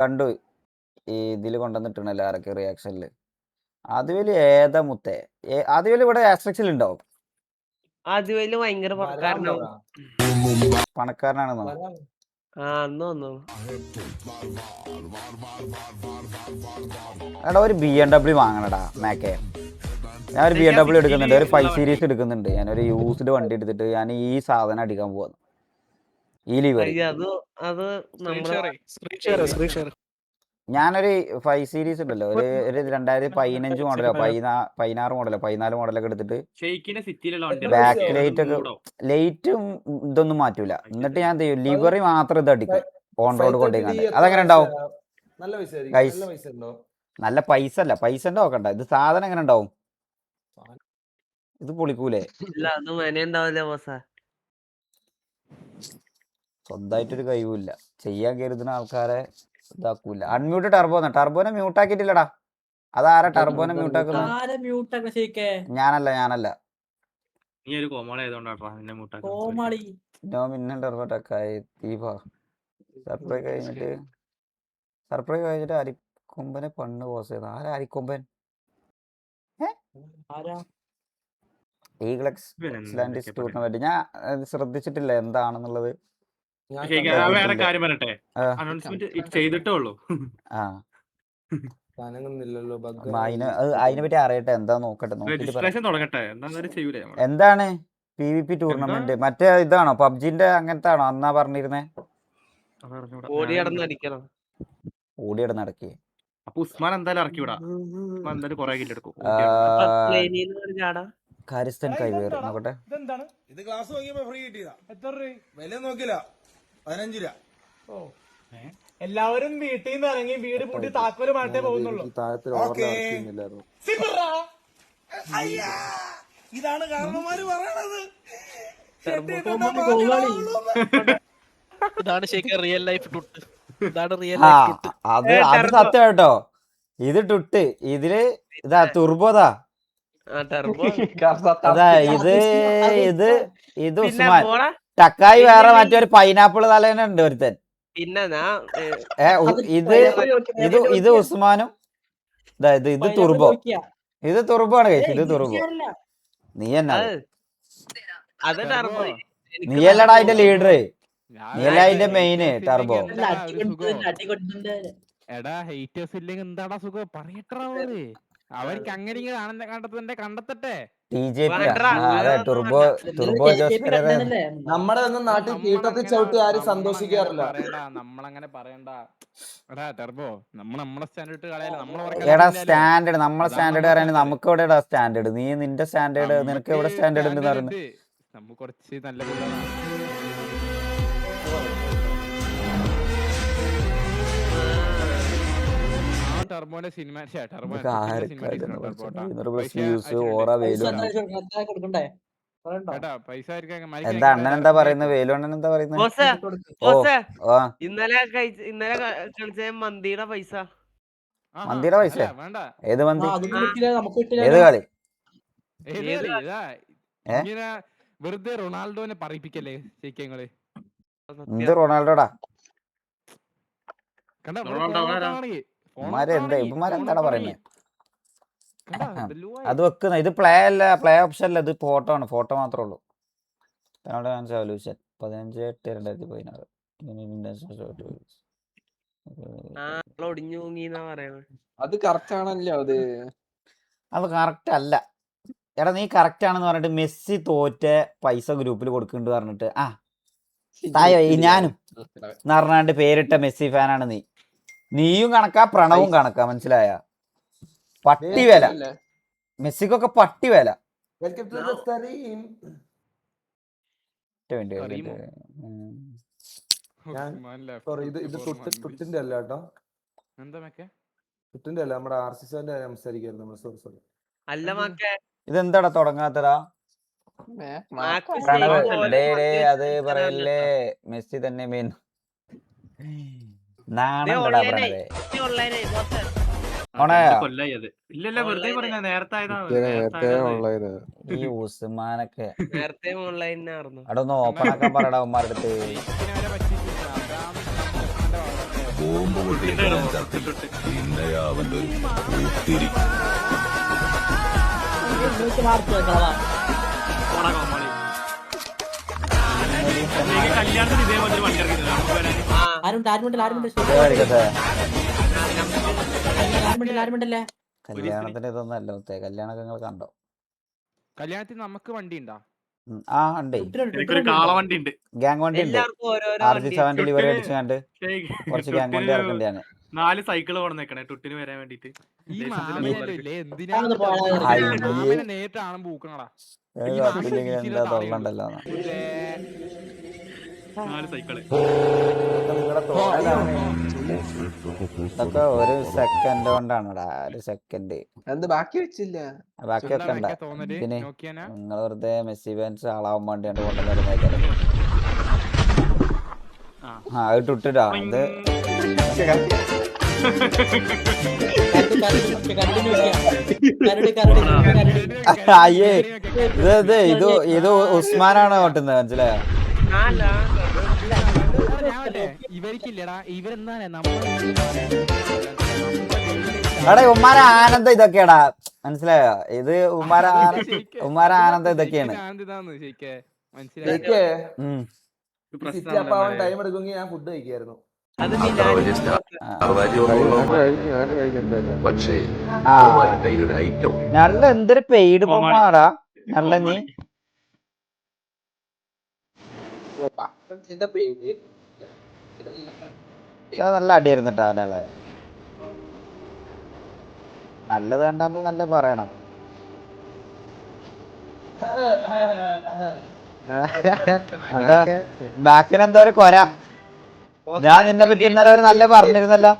കണ്ടു ഈ ഇതില് കൊണ്ടുവന്നിട്ടുണ്ടല്ലോ ആരൊക്കെ റിയാക്ഷനില്. അതുവലി ഏതാ മുത്തേ? അതുവലി ഇവിടെ ആസ്ട്രിക്സിൽ ഉണ്ടാവും. അതുവലി ഭയങ്കര പണക്കാരനാണെന്നോ? എടാ ഒരു BMW വാങ്ങണടാ മാക്കേ. ഞാൻ ഒരു BMW എടുക്കുന്നുണ്ട്, ഒരു 5 സീരീസ് എടുക്കുന്നുണ്ട്. ഞാനൊരു യൂസ്ഡ് വണ്ടി എടുത്തിട്ട് ഞാൻ ഈ സാധനം അടിക്കാൻ പോവാ. ഈ ലിവറി ഞാനൊരു 5 സീരീസ് ഉണ്ടല്ലോ, ഒരു 2015 മോഡലോ 16 മോഡലോ 14 മോഡലൊക്കെ എടുത്തിട്ട് ബാക്ക് ലൈറ്റ് ഒക്കെ ലൈറ്റും ഇതൊന്നും മാറ്റൂല. എന്നിട്ട് ഞാൻ എന്ത് ചെയ്യും, ലിവറി മാത്രം ഇത് അടിക്കും ഓൺ റോഡ് കൊണ്ടുപോയി. അതെങ്ങനെ ഉണ്ടാവും? നല്ല പൈസ അല്ല, പൈസന്റെ നോക്കണ്ട, ഇത് സാധനം എങ്ങനെ ഉണ്ടാവും? ഇത് പൊളിക്കൂലേ? സ്വന്തമായിട്ടൊരു കഴിവില്ല, ചെയ്യാൻ കരുതുന്ന ആൾക്കാരെ ഇതാക്കൂല. Unmute ടർബോനെ mute ആക്കിയിട്ടില്ലടാ. അതാരാ ടർബോനെ മ്യൂട്ട് ആക്കുന്നത്? ഞാനല്ല ടർബോ ടക്കായി സർപ്രൈസ് കഴിഞ്ഞിട്ട് അരിക്കൊമ്പനെ പണ്ണ് പോസ് ചെയ്ത ആരാ അരിക്കൊമ്പൻ? ഈഗ്ലക്സ് ടൂർണമെന്റ് ഞാൻ ശ്രദ്ധിച്ചിട്ടില്ല എന്താണെന്നുള്ളത്. വേറെ കാര്യം പറയട്ടെ, അനൗൺസ്മെന്റ് ചെയ്തിട്ടേ ഉള്ളൂ. അതിനെ പറ്റി അറിയട്ടെ, എന്താ നോക്കട്ടെ. എന്താണ് PvP ടൂർണമെന്റ്? മറ്റേ ഇതാണോ പബ്ജിന്റെ അങ്ങനത്തെ ആണോ അന്നാ പറഞ്ഞിരുന്നേ? ഓടി നടക്കി. അപ്പൊ ഉസ്മാൻ എന്തായാലും ഇറക്കി വിടാം. കാരിസ്ഥൻ കൈവേർ നോക്കട്ടെ. ഇത് ക്ലാസ് നോക്കിയപ്പോ ഫ്രീ കിട്ടിയതാ. എത്ര രൂപ? വില നോക്കില്ല, 15 രൂപ. എല്ലാവരും വീട്ടിൽ നിന്ന് ഇറങ്ങി വീട് പൂട്ടി താക്കോല് മാറ്റേ പോകുന്നുള്ളൂ. ഇതാണ് കാരണന്മാര് പറയണത്. ഇതാണ് ശരിക്കും റിയൽ ലൈഫ് ടുട്ട്. അത് സത്യം കേട്ടോ. ഇത് ടുട്ട്, ഇതില് ഇതാ തുർബോതാ. ഇത് ഉസ്മാൻ. ടക്കായി വേറെ മറ്റൊരു പൈനാപ്പിൾ തലേനുണ്ട് ഒരുത്തൻ. ഇത് ഉസ്മാനും. ഇത് തുർബോ. ഇത് തുർബോ ആണ് കഴിച്ചത്. ഇത് തുർബോ. നീ എന്നാ നീയല്ലടാ അതിന്റെ ലീഡർ, നീയല്ല അതിന്റെ മെയിന് ടർബോ. എടാ ഹേറ്റേഴ്സ് ഇല്ലെങ്കിൽ എന്താടാ സുഖം പറയട്ടാ. അവർക്ക് അങ്ങനെ കണ്ടെത്തട്ടെ. നമ്മുടെ നാട്ടിൽ തീട്ടത്തിൽ ചവിട്ടി ആരും സന്തോഷിക്കാറില്ല. നമ്മളങ്ങനെ പറയണ്ട. എടാ ടർബോ, നമ്മളെ സ്റ്റാൻഡേർഡ് കളയല്ല. നമ്മളെ സ്റ്റാൻഡേർഡ് പറയാൻ നമുക്ക് എവിടെയാ സ്റ്റാൻഡേർഡ്? നീ നിന്റെ സ്റ്റാൻഡേർഡ്, നിനക്ക് എവിടെ സ്റ്റാൻഡേർഡ് ഉണ്ടെന്ന് പറയുന്നത്? നമ്മ കുറച്ച് നല്ല പിള്ളേരാണ്. ടർബോന്റെ സിനിമ എന്താ അണ്ണൻ എന്താ പറയുന്നത്? വേലുണ്ണൻ എന്താ പറയുന്നത്? ഇന്നലെ കളിച്ച മന്തിയുടെ പൈസ. വേണ്ട. ഏത് മന്തി? ഏത് കളി? വെറുതെ റൊണാൾഡോനെ പറയിപ്പിക്കല്ലേ ശരിക്കങ്ങള്. എന്ത് റൊണാൾഡോടാ? ഇവന്മാരെന്താടാ പറയുന്നത്? അത് വെക്കുന്ന ഇത് പ്ലേ അല്ല, പ്ലേ ഓപ്ഷൻ അല്ല, ഇത് ഫോട്ടോ ആണ്. ഫോട്ടോ മാത്രമേ ഉള്ളൂ. സൊല്യൂഷൻ 15/8/2016. അത് കറക്റ്റ് ആണല്ലോ. അത് കറക്റ്റ് അല്ല. എടാ നീ കറക്റ്റ് ആണെന്ന് പറഞ്ഞിട്ട് മെസ്സി തോറ്റ പൈസ ഗ്രൂപ്പിൽ കൊടുക്കുന്നുണ്ട് പറഞ്ഞിട്ട് ഞാനും പറഞ്ഞാണ്ട് പേരിട്ട മെസ്സി ഫാനാണ് നീ. നീയും കണക്കാ, പ്രണവും കണക്കാ, മനസ്സിലായ? പട്ടി വില മെസ്സിക്കൊക്കെ, പട്ടി വില. ടുട്ടിന്റെ അല്ല കേട്ടോ, ടുട്ടിന്റെ അല്ല, നമ്മുടെ ആർസിന്റെ സംസാരിക്കായിരുന്നു. സോറി. ഇതെന്താടാ തുടങ്ങാത്തതാ? അത് പറയല്ലേ, മെസ്സി തന്നെ മെയിൻ. നാണംടാ പ്രണവേ. ഈ ഉസ്മാനൊക്കെ അവിടെ ഒന്ന് ഓപ്പൺ ആക്കാൻ പറയടാ ഉമ്മാരുടെ അടുത്ത്. കല്യാണത്തിന് ഇതേപോലെ വണ്ടി ഇറക്കിയില്ല കല്യാണത്തിന് ഇതൊന്നും അല്ല മുത്തേ. കല്യാണമൊക്കെ നിങ്ങൾ കണ്ടോ? കല്യാണത്തിന് നമുക്ക് വണ്ടി ഉണ്ടാ? ആ ഉണ്ട്, എനിക്കൊരു കാളവണ്ടി ഉണ്ട്. ഗ്യാങ് വണ്ടി ഉണ്ട്. എല്ലാവർക്കും ഓരോരോ RG7 ഡെലിവറി അടിച്ചു കണ്ട് കുറച്ച് ഗ്യാങ് വണ്ടി ഇറക്കണ്ടേ ഞാൻ. 4 സൈക്കിള് കൊണ്ടുവന്നേക്കണേ ടുട്ടിന് വരാൻ വേണ്ടിട്ട്. ഈ മാമനല്ലേ ഇല്ലേ? എന്തിനാ അയ്യേ. മാമനെ നേരിട്ട് കാണുമ്പോ പൂക്കണടാ. എന്താ തൊള്ളണ്ടല്ലോ 4 സൈക്കിള്. ഇതൊക്കെ ഒരു സെക്കൻഡ് കൊണ്ടാണടാ, ഒരു സെക്കൻഡ്. ബാക്കി വെച്ചില്ല. ബാക്കി വെക്കണ്ട. പിന്നെ നോക്കിയാനാ നിങ്ങൾ വെറുതെ മെസ്സി ഫാൻസ് ആളാവാൻ വേണ്ടിയാണ് കൊണ്ടുവരുന്നേക്കാണ്. ആ അത് ടുട്ടിടാ. ഇത് അയ്യേ ഇത് ഉസ്മാനാണ് ഓട്ടുന്നത്, മനസ്സിലായോ? ഇവർക്കില്ലടാ, ഇവരെന്താണ് എടാ ഉമ്മാര ആനന്ദം ഇതൊക്കെയാടാ, മനസ്സിലായോ? ഇത് ഉമ്മാര ആനന്ദം ഇതൊക്കെയാണ്. ടൈം എടുക്കുമെങ്കിൽ ഞാൻ ഫുഡ് കഴിക്കായിരുന്നു. അത് പക്ഷേ നല്ല എന്തൊരു പെയ്ഡ് പൊമ്മാടാ നല്ല. നീ നല്ല അടിയായിരുന്നു കേട്ടോ അവനെ. നല്ലത് കണ്ടാകുമ്പോ നല്ല പറയണം. ബാക്കിന് എന്താ ഒരു കൊര. ഞാൻ നിന്നെ പറ്റി ഇന്നലെ ഒരു നല്ല പറഞ്ഞിരുന്നല്ലോ.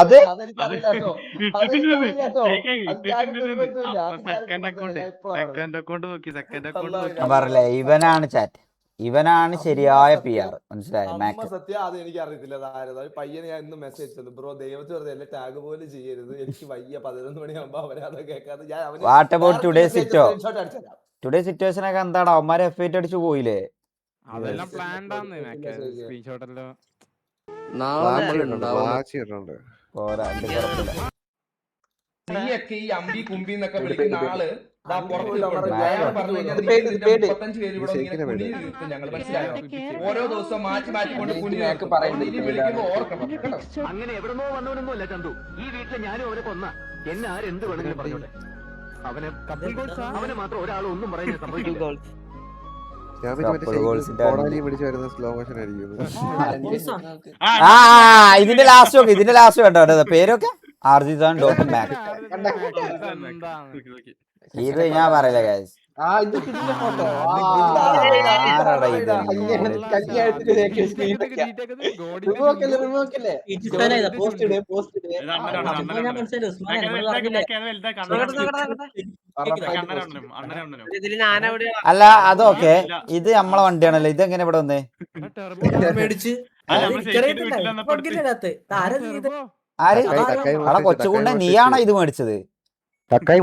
അത് പറഞ്ഞില്ലേ, ഇവനാണ് ചാറ്റ്, ഇവനാണ് ശരിയായ PR, മനസ്സിലായോ? സത്യം അത് എനിക്ക് അറിയത്തില്ല. പയ്യനെ ഞാൻ ഇന്ന് മെസ്സേജ് ചെയ്തത്, ബ്രോ ദൈവത്തിൽ വെറുതെ എന്നെ ടാഗ് പോലും ചെയ്യരുത്, എനിക്ക് വയ്യ 11 മണിയാകുമ്പോ അവരത് കേൾക്കാതെ ഞാൻ വാട്ട് അബൌട്ട് ടുഡേ സിറ്റുവേഷൻ ഒക്കെ എന്താടാ? അവന്മാരെ F8 അടിച്ചു പോയില്ലേ? അതെല്ലാം പ്ലാൻഡ് ആണ്. സ്ക്രീൻഷോട്ടല്ലോ നീയൊക്കെ ഈ അമ്പി കുമ്പി എന്നൊക്കെ വിളിക്കുന്ന ആള് ഞങ്ങൾ മനസ്സിലായോ? ഓരോ ദിവസം മാറ്റി മാറ്റിക്കൊണ്ട് വിളിക്കുമ്പോ ഓർക്കണം കേട്ടോ. അങ്ങനെ എവിടെന്നോ വന്നവനൊന്നുമല്ല ചന്തു. ഈ വീട്ടിൽ ഞാനും അവനെ കൊന്ന എന്നെ ആരെന്ത് വേണമെങ്കിലും പറഞ്ഞോട്ടെ. അവനെ മാത്രം ഒരാൾ ഒന്നും പറയുന്നത് സംഭവിക്കില്ല. ഇതിന്റെ ലാസ്റ്റ് കേട്ടോ പേരൊക്കെ RG7.Mac. ഇത് ഞാൻ പറയില്ല ഗൈസ്. ആരാടാ ഇത്? അല്ല അതൊക്കെ ഇത് നമ്മളെ വണ്ടിയാണല്ലോ, ഇത് എങ്ങനെ ഇവിടെ വന്നേ? ആര് കൊച്ചുകുണ്ണ നീയാണോ ഇത് മേടിച്ചത്? തക്കായി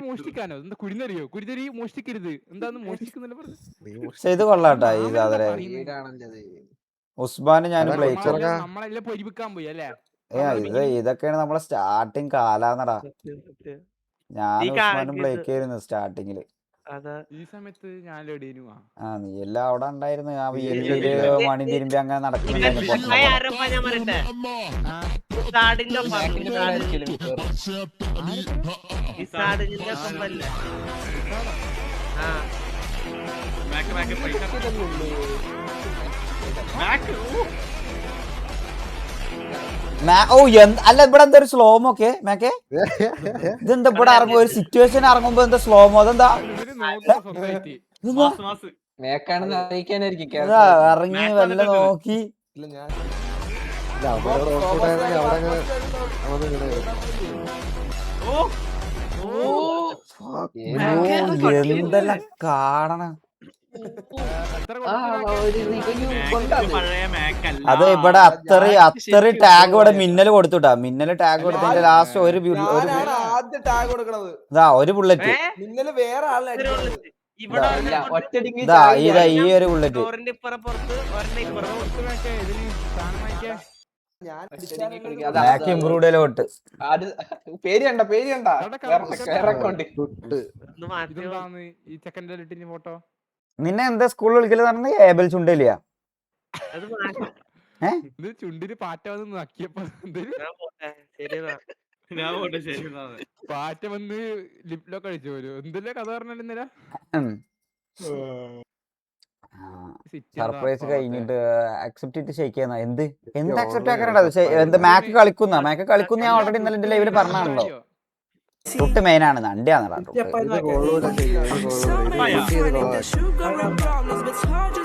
മോഷ്ടിക്കാനോ? എന്താ കുഴിനറിയോ? കുഴിനരി മോഷ്ടിക്കരുത്. എന്താന്ന് മോഷ്ടിക്കുന്നില്ല പറഞ്ഞു. പക്ഷെ ഇത് കൊള്ളാട്ടാ ഈ സാധനം. ഉസ്മാന് ഞാനും നമ്മളെല്ലാം പൊരിപ്പിക്കാൻ പോയി അല്ലേ? ഇതൊക്കെയാണ് നമ്മളെ സ്റ്റാർട്ടിങ് കാലാന്നടാ. ഞാനും ഉസ്മാനും ബ്ലേക്ക് ആയിരുന്നു സ്റ്റാർട്ടിങ്ങില്. ഈ സമയത്ത് ഞാൻ നീ എല്ലാം അവിടെ ഉണ്ടായിരുന്നു. ആ വീട്ടില് മണി തിരുമ്പി അങ്ങനെ നടക്കുന്നുണ്ടായിരുന്നു. അല്ല ഇവിടെ എന്താ ഒരു സ്ലോമോ ഒക്കെ മേക്കെ? ഇതെന്താ ഇവിടെ ഇറങ്ങുമ്പോ ഒരു സിറ്റുവേഷൻ ഇറങ്ങുമ്പോ എന്താ സ്ലോമോ? അതെന്താ ഇറങ്ങി വല്ല നോക്കി എന്തെല്ലാം കാണണം. അത് ഇവിടെ അത്ര ടാഗ് ഇവിടെ മിന്നല് കൊടുത്തുട്ടാ. മിന്നല് ടാഗ് കൊടുത്തതിന്റെ ലാസ്റ്റ് ഒരു ബുള്ളറ്റ് ആദ്യ ടാഗ് കൊടുക്കണത് ഒരു ബുള്ളറ്റ്. മിന്നല് വേറെ ആളിനെ ഇവിടെ ഒറ്റടിക്ക് ഇതാ ഇതാ ഈ ഒരു ബുള്ളറ്റ്. ഡോറിന്റെ ഇപ്പുറം പുറത്ത് ഒരെണ്ണം ഇപ്പുറം ഞാൻ ബാക്ക് ഇംപ്രൂവ്ഡ് ലോട്ട്. അത് പേര് കണ്ട വേറെ ഒന്ന് മാറ്റി ഇതെന്താന്ന് ഈ ചെക്കൻ്റെ ലിട്ടിന് ഫോട്ടോ? നിന്നെ എന്താ സ്കൂളിൽ വിളിക്കല് പറഞ്ഞ ഏബൽ ചുണ്ടലിയാ? അത് മാറ്റി. ഇത് ചുണ്ടിന് പാറ്റ വന്ന് നക്കിയപ്പോ ഞാൻ പോട്ടെ. ശരി എന്നാ. ഞാൻ പോട്ടെ, ശരി എന്നാ. പാറ്റ വന്ന് ലിപ്ലോ കഴിച്ചു പോലും. എന്തെല്ലാം കഥ പറഞ്ഞിരുന്നില്ല. സർപ്രൈസ് കഴിഞ്ഞിട്ട് അക്സെപ്റ്റ് ചെയ്തിട്ട് ഷെയ്ക്ക് ചെയ്യുന്ന എന്ത് അക്സെപ്റ്റ് ആക്കാനുണ്ടോ? എന്ത് മാക്ക് കളിക്കുന്ന ഞാൻ ഓൾറെഡി ഇന്നലെ എന്റെ ലൈവില് പറഞ്ഞാണല്ലോ. തൊട്ട് മെയിൻ ആണ് നണ്ടിയാണടാ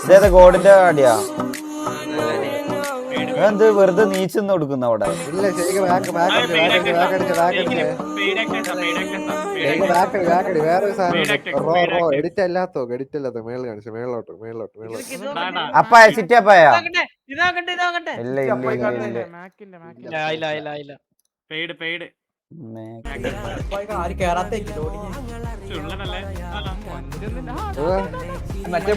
ഇതേതാ ഗോഡിന്റെ അടിയാ? എന്ത് വെറുതെ നീച്ചെന്ന് കൊടുക്കുന്ന അവിടെ? അപ്പ സിറ്റപ്പായ ഇതാകട്ടെ. ഇല്ല ഇല്ല ഇല്ല മാക്കില്ല. പെയ്ഡ് ഉള്ളതല്ലേ? മറ്റേ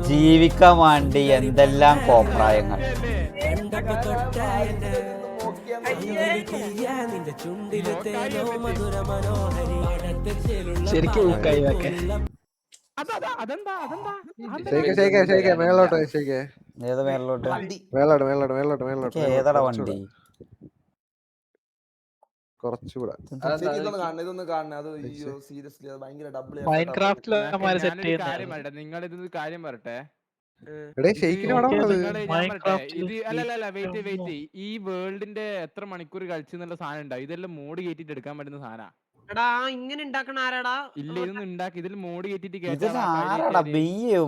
ജീവിക്കാൻ വേണ്ടി എന്തെല്ലാം കോപ്രായങ്ങൾ. ശരിക്കും ഏതാ മേലോട്ട്? ഏതാടാ വണ്ടി? കുറച്ചുകൂടെ ഇതൊന്ന് കാണണം. അത് സീരിയസ്ലി അത് ഭയങ്കര ഡബിൾ നിങ്ങൾ ഇതൊരു കാര്യം പറട്ടെ. ഈ വേൾഡിന്റെ എത്ര മണിക്കൂർ കളിച്ചു എന്നുള്ള സാധനം ഉണ്ടാവും. ഇതെല്ലാം മോഡ് കയറ്റിട്ട് എടുക്കാൻ പറ്റുന്ന സാധന. എടാ ഇങ്ങനെ ഉണ്ടാക്കണ ആരാടാ? ഇല്ല ഇതൊന്നും ഉണ്ടാക്കി ഇതിൽ മോഡ് കയറ്റിട്ട്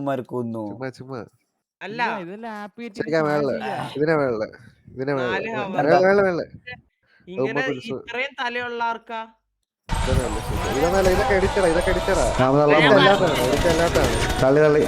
മറക്കുന്നു. അല്ല ഇതെല്ലാം ആപ്പ് ഇങ്ങനെ ഇത്രയും തലയുള്ള ആർക്കാ? ഇതൊക്കെ എഡിറ്ററാ തള്ളി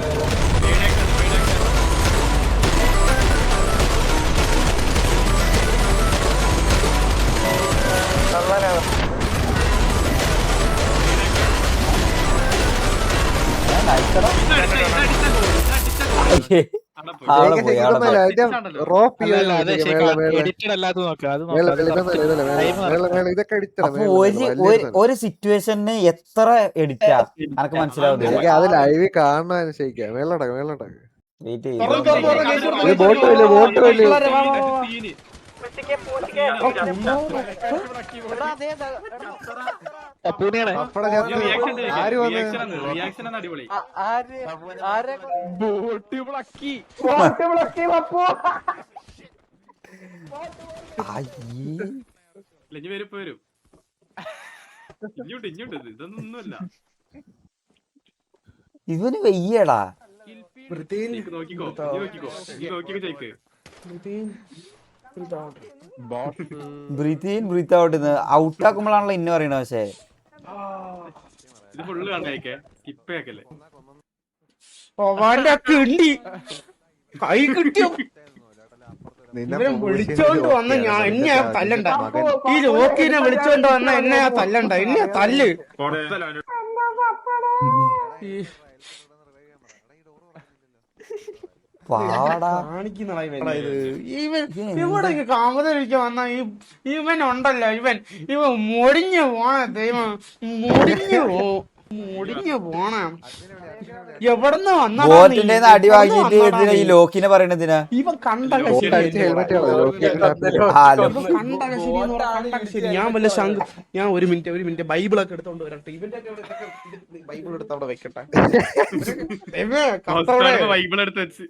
ഒരു സിറ്റുവേഷന് എത്ര എഡിറ്റാ എനക്ക് മനസ്സിലാവുന്നില്ല. അത് ലൈവ് കാണാൻ ശരിക്കാം. മേളോട്ടാ വെയിറ്റ് ആര് വന്ന് റിയാക്ഷൻ അടിപൊളി. വരും ഇങ്ങോട്ട് ഇതൊന്നുമല്ല. ഇവന് വെയ്യടാ. നോക്കിക്കോ ചെയ്ക്ക്. ബ്രീത്ത് ഇൻ ബ്രീത്ത് ഔട്ട് ഔട്ടാക്കുമ്പോഴാണല്ലോ ഇന്ന പറയണത്. പക്ഷേ ഇത് ഫുള്ള് കണ്ടേക്കെ കിപ്പയാക്കല്ലേ? കൈ കിട്ടിയോ? വിളിച്ചോണ്ട് വന്ന ഞാൻ എന്നെ തല്ലണ്ട. ഈ ലോക്കിനെ വിളിച്ചോണ്ട് വന്ന എന്നെ തല്ലണ്ട. എന്നെ തല്ല്. ഇവിടേക്ക് കാമതരിക്കാൻ വന്ന ഇവൻ ഉണ്ടല്ലോ, ഇവൻ മുടിഞ്ഞു പോണ ദൈവം. മുടിഞ്ഞു പോണ എവിടെന്ന് വന്ന അടി വാങ്ങിട്ട് ഈ ലോക്കിനെ പറയണതിനാ? ഇവൻ കണ്ട ഞാൻ വല്ല ശങ്ക്. ഞാൻ ഒരു മിനിറ്റ് ബൈബിളൊക്കെ എടുത്തോണ്ട് വരട്ടെ. ഇവന്റെ ബൈബിൾ എടുത്ത് അവിടെ വെക്കട്ടെ. ബൈബിൾ എടുത്ത് വെച്ച്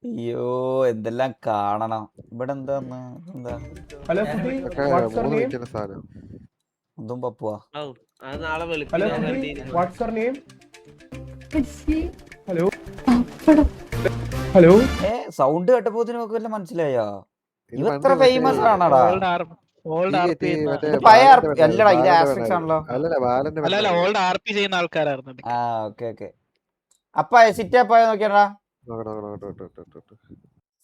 അയ്യോ എന്തെല്ലാം കാണണം. ഇവിടെ എന്താ ഒന്നും പപ്പുവാ. അത് നാളെ വിളിക്കും. ഹലോ സൗണ്ട് കേട്ടപ്പോ നമുക്ക് വല്ല മനസ്സിലായോ? ഇവ എത്ര ഫേമസ് ആണടാ? ഓൾഡ് ആർ പി ഇത് പഴയ അല്ലടാ ഇത് ആസ്ട്രിക്സ് ആണല്ലോ. അല്ലല്ല ബാലന്റെ അല്ല ഓൾഡ് ആർ പി ചെയ്യുന്ന ആൾക്കാരായിരുന്നു ആ ഓക്കെ അപ്പ സിറ്റി അപ്പ നോക്കിയാടാ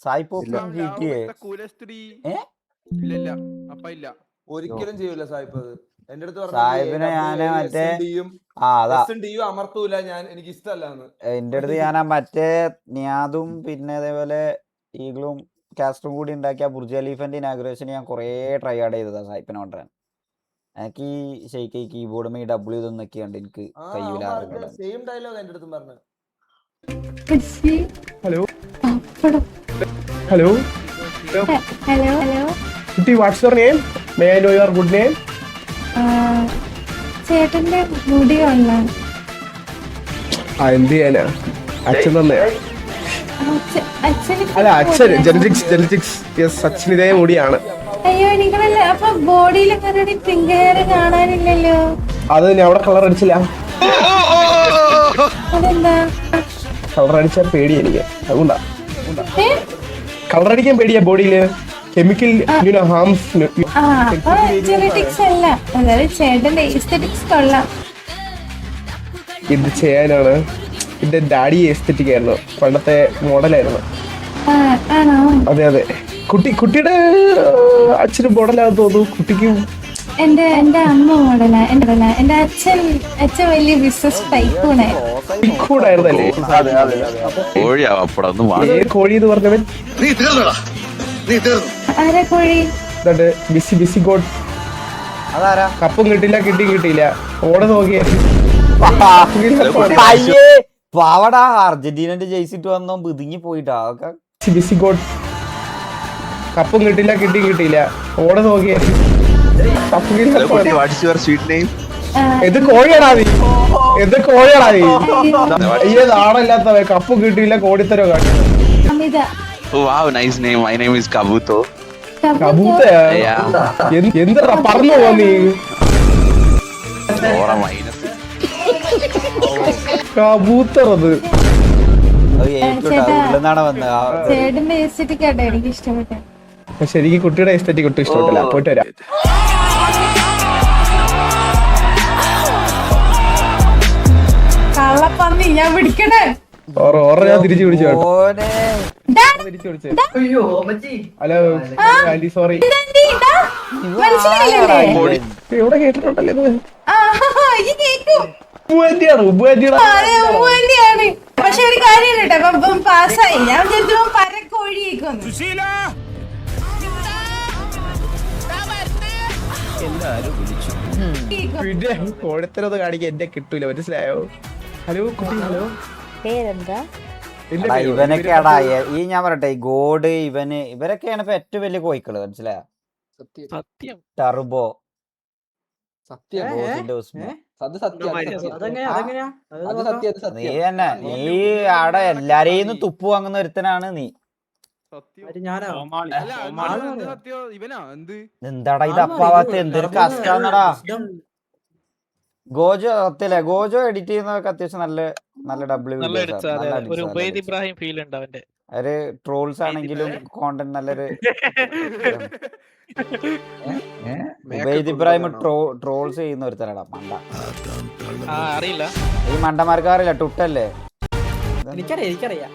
സായിപ്പോപ്പും GTA. ഇല്ല അപ്പ ഇല്ല ഒരിക്കലും ചെയ്യൂല സായിപ്പ് അത്. എന്റെ അടുത്ത് സായിപ്പിനെ ഞാന് മറ്റേ അതാ അമർത്തൂല, ഞാൻ എനിക്ക് ഇഷ്ടമല്ലാന്ന്. എന്റെ അടുത്ത് ഞാൻ മറ്റേ നിയാദും പിന്നെ അതേപോലെ ഈഗിളും കാസ്റ്ററും കൂടി ഉണ്ടാക്കിയ ബുർജ് ഖലീഫന്റെ ഇനാഗുറേഷൻ ഞാൻ കുറേ ട്രൈ ഔട്ട് ചെയ്തതാ സായിപ്പിനെ കൊണ്ടുവരാൻ. എനിക്ക് ശരിക്കും ഈ കീബോർഡും ഈ ഡബ്ല്യൂ ഇതൊന്നൊക്കെ ഉണ്ട് എനിക്ക് കയ്യൂല. സെയിം ഡയലോഗ് എന്റെ അടുത്തും പറഞ്ഞു. ഹലോ ഹലോ കുട്ടി, what's your name? May I know your good name? ചേട്ടന്റെ മുടി കൊള്ളാം. എന്ത് ചെയ്യാനാ, അച്ഛൻ തന്നെ. അല്ല അച്ഛൻ ജെനറ്റിക്സ് യെസ്, അച്ഛൻ ഇതേ മുടിയാണ്. അയ്യോ നിങ്ങളല്ല അപ്പൊ ബോഡിയിൽ അങ്ങനെ പിങ്ക് ഹെയർ കാണാനില്ലല്ലോ. അത് ഞാൻ അവിടെ കളർ അടിച്ചില്ല. അതെന്താ? കളർ അടിച്ചാൽ പേടി എനിക്ക്, അതുകൊണ്ടാ. കളർ അടിക്കാൻ പേടിയാ ബോഡിയില് കെമിക്കൽ ഹാംസ്. ജെനറ്റിക്സ് അല്ല, അതായത് ചേട്ടന്റെ എസ്തെറ്റിക്സ് കൊള്ളാം. ഇത് ചെയ്യാനാണ് എന്റെ ഡാഡി എസ്തെറ്റിക് ആയിരുന്നു, പണ്ടത്തെ മോഡലായിരുന്നു. ആണോ? അതെ കുട്ടിയുടെ അച്ഛന് മോഡലാന്ന് തോന്നുന്നു. കുട്ടിക്ക് എന്റെ അമ്മ മോഡലാ. എന്റെ അച്ഛൻ വലിയ ബിസിനസ് ടൈക്കൂണായിരുന്നല്ലേ? കോഴി എന്ന് പറഞ്ഞവൻ ആരാ കോഴി? Busy god. അതാരാ? കപ്പും കിട്ടിയില്ല ഓടെ നോക്കിയ പാവടാ അർജന്റീനന്റെ ജയിച്ചിട്ട് വന്നോ ബിതുങ്ങി പോയിട്ടാ. Busy god. കപ്പും കിട്ടിയില്ല ഓടെ നോക്കിയ എന്ത് കോഴിയാടാ നീ? അയ്യേ നാടല്ലാത്തവ, കപ്പും കിട്ടിയില്ല കോടിത്തരോ കാട്ടി. അമിത. എന്താ പറഞ്ഞു പോ നീ? കബൂത്തർ അത് ചേട്ടന്റെ എസ്തെറ്റിക് ആട്ടോ എനിക്ക് ഇഷ്ടപ്പെട്ടെ. ശരിക്കും കുട്ടിയുടെ എസ്തെറ്റിക് ഒട്ടും ഇഷ്ടപ്പെട്ടില്ല. പോയിട്ട് വരാം. കള്ളപ്പന്നി ഞാൻ പിടിക്കണേ. ഞാൻ തിരിച്ചു പിടിച്ചു. Hello aunty, sorry. എവിടെ കേട്ടിട്ടുണ്ടല്ലേ? പക്ഷെ ഒരു കാര്യം കേട്ടോ, പാസ്സായി. ഞാൻ വിചാരിച്ചു പരക്കോഴിയേക്കൊന്നു. പിന്നെ കോഴത്തരൊന്നും കാണിക്കാൻ എന്നെ കിട്ടൂല, മനസ്സിലായോ? ഹലോ കുട്ടി. ഹലോ, പേരെന്താ? ഇവനൊക്കെയാടാ ഈ ഞാൻ പറയട്ടെ, ഈ ഗോഡ് ഇവരൊക്കെയാണ് ഇപ്പൊ ഏറ്റവും വലിയ കോയിക്കള്, മനസ്സിലായോ? ടർബോ നീ തന്നെ, നീ അവിടെ എല്ലാരെയും തുപ്പു വാങ്ങുന്ന ഒരുത്തനാണ് നീ. എന്താടാ ഇത് അപ്പാവാത്ത, എന്തൊരു കഷ്ടാന്നടാ. ഗോജോ സത്യല്ലേ, ഗോജോ എഡിറ്റ് ചെയ്യുന്നതൊക്കെ അത്യാവശ്യം നല്ല ഡബ്ല്യൂ. ഒരു ട്രോൾസ് ആണെങ്കിലും കോണ്ടന്റ് നല്ലൊരു. ഉബൈദ് ഇബ്രാഹിം ട്രോൾസ് ചെയ്യുന്ന ഒരുത്തരടാ മണ്ട. ഈ മണ്ടന്മാർക്ക് അറിയില്ല, ടുട്ടല്ലേ? എനിക്കറിയാം.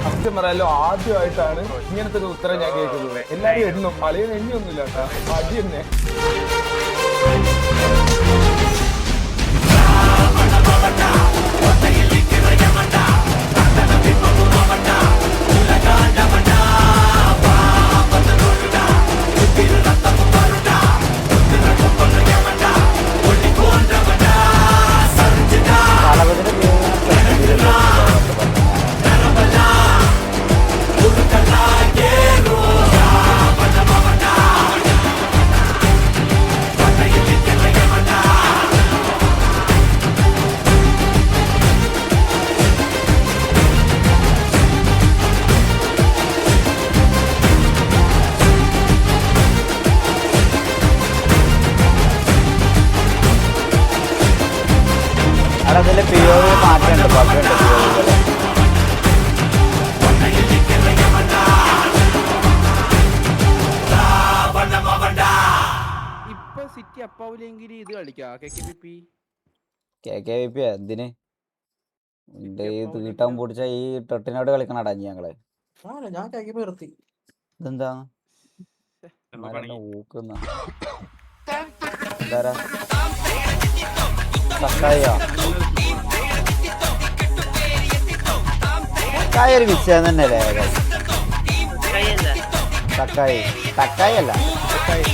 സത്യം പറയാലോ, ആദ്യമായിട്ടാണ് ഇങ്ങനത്തെ ഒരു ഉത്തരം ഞാൻ കേൾക്കുന്നത്. എല്ലാരും എണ്ണും, മലയിൽ എണ്ണിയൊന്നുമില്ല കേട്ടോ, അടി തന്നെ. അതില് പിയോറ് മാറ്റമുണ്ട്, ബഗ്ഗുണ്ട് പിയോറില്. ഇപ്പൊ സിറ്റി അപ്പാവില്ലെങ്കിൽ ഇത് കളിക്കാം KKPP. KKVP എന്തിന് ഇത് കിട്ടാൻ പൊടിച്ച ഈ തൊട്ടിനോട് കളിക്കണടാ ഞങ്ങള്. ഞാൻ കഴിക്കുമ്പോ നിർത്തി. ഇതെന്താ ഊക്കുന്ന എന്താ കക്കായോ? കക്കായ ഒരു വിഷയം തന്നെ അല്ലേ? കക്കായി കക്കായി അല്ല,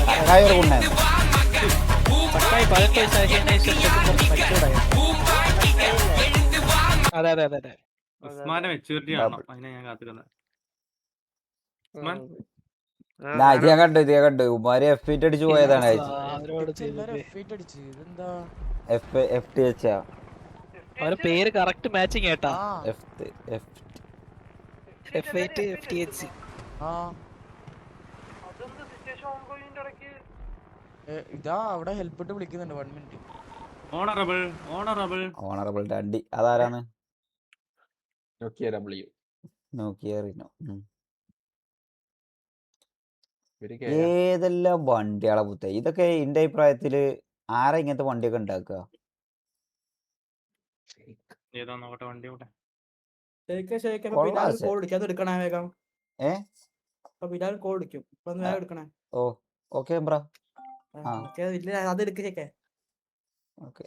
കക്കായ ഒരു ഗുണ്ടായിരുന്നു. അതെ അതെ അതെ അതെ. ഉസ്മാന്റെ മെച്ചൂരിറ്റി ആണോ അതിനെ ഞാൻ കാത്തിരുന്നത്. ഉസ്മാൻ ഇത് ഞാൻ കണ്ടു ഉമാര് F8 അടിച്ചു പോയതാണ്. FTH അവരുടെ പേര് കറക്റ്റ് മാച്ചിങ് കേട്ടാ. ഇതാ അവിടെ ഹെൽപ്പ് ഇട്ട് വിളിക്കുന്നുണ്ട്. 1 മിനിറ്റ്. ഓണറബിൾ ഡണ്ടി അതാരാണ്? നോക്കിയ റിനോ. ഏതെല്ലാം വണ്ടിയാളെ പുത്ത ഇതൊക്കെ? എന്റെ അഭിപ്രായത്തില് ആരാ ഇങ്ങനത്തെ വണ്ടിയൊക്കെ ഉണ്ടാക്കുക? ഏതാ നോക്കട്ടെ വണ്ടി ഇവിടെ. ഓ ഓക്കെ ബ്രാ. അത് എടുക്കേ. ഓക്കെ.